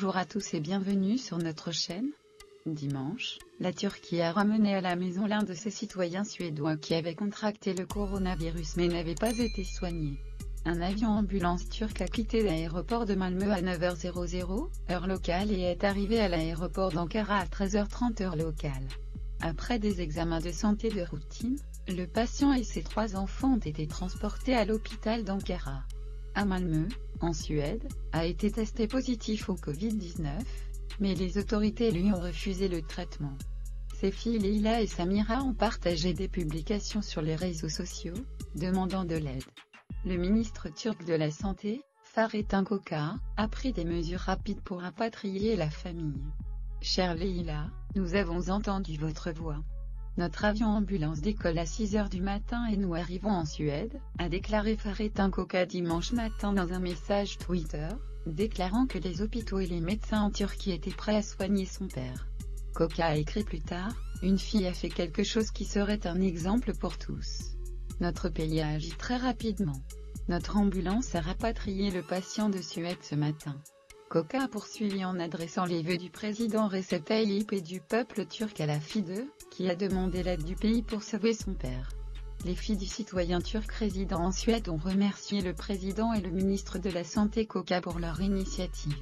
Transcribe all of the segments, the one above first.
Bonjour à tous et bienvenue sur notre chaîne. Dimanche, la Turquie a ramené à la maison l'un de ses citoyens suédois qui avait contracté le coronavirus mais n'avait pas été soigné. Un avion ambulance turc a quitté l'aéroport de Malmö à 9h00, heure locale et est arrivé à l'aéroport d'Ankara à 13h30 heure locale. Après des examens de santé de routine, le patient et ses 3 enfants ont été transportés à l'hôpital d'Ankara. À Malmö, en Suède, a été testé positif au Covid-19, mais les autorités lui ont refusé le traitement. Ses filles Leila et Samira ont partagé des publications sur les réseaux sociaux, demandant de l'aide. Le ministre turc de la Santé, Fahrettin Koca, a pris des mesures rapides pour rapatrier la famille. Chère Leila, nous avons entendu votre voix. Notre avion ambulance décolle à 6h du matin et nous arrivons en Suède, a déclaré Fahrettin Koca dimanche matin dans un message Twitter, déclarant que les hôpitaux et les médecins en Turquie étaient prêts à soigner son père. Koca a écrit plus tard, une fille a fait quelque chose qui serait un exemple pour tous. Notre pays a agi très rapidement. Notre ambulance a rapatrié le patient de Suède ce matin. Koca a poursuivi en adressant les vœux du président Recep Tayyip et du peuple turc à la FIDE, qui a demandé l'aide du pays pour sauver son père. Les filles du citoyen turc résidant en Suède ont remercié le président et le ministre de la Santé Koca pour leur initiative.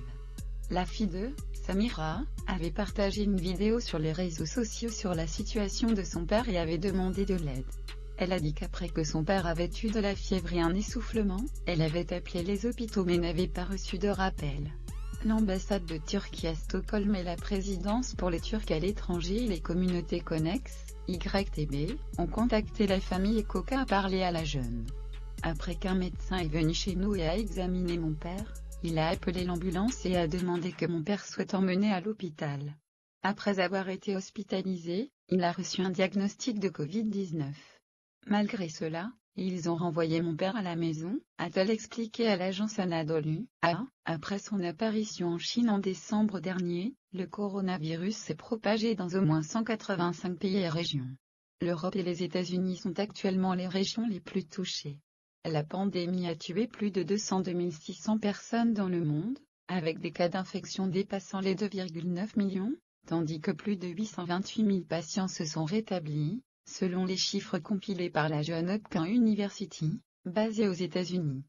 La FIDE, Samira, avait partagé une vidéo sur les réseaux sociaux sur la situation de son père et avait demandé de l'aide. Elle a dit qu'après que son père avait eu de la fièvre et un essoufflement, elle avait appelé les hôpitaux mais n'avait pas reçu de rappel. L'ambassade de Turquie à Stockholm et la présidence pour les Turcs à l'étranger et les communautés connexes, YTB, ont contacté la famille et Koca a parlé à la jeune. Après qu'un médecin est venu chez nous et a examiné mon père, il a appelé l'ambulance et a demandé que mon père soit emmené à l'hôpital. Après avoir été hospitalisé, il a reçu un diagnostic de Covid-19. Malgré cela, ils ont renvoyé mon père à la maison, a-t-elle expliqué à l'agence Anadolu. Après son apparition en Chine en décembre dernier, le coronavirus s'est propagé dans au moins 185 pays et régions. L'Europe et les États-Unis sont actuellement les régions les plus touchées. La pandémie a tué plus de 202 600 personnes dans le monde, avec des cas d'infection dépassant les 2,9 millions, tandis que plus de 828 000 patients se sont rétablis, selon les chiffres compilés par la Johns Hopkins University, basée aux États-Unis.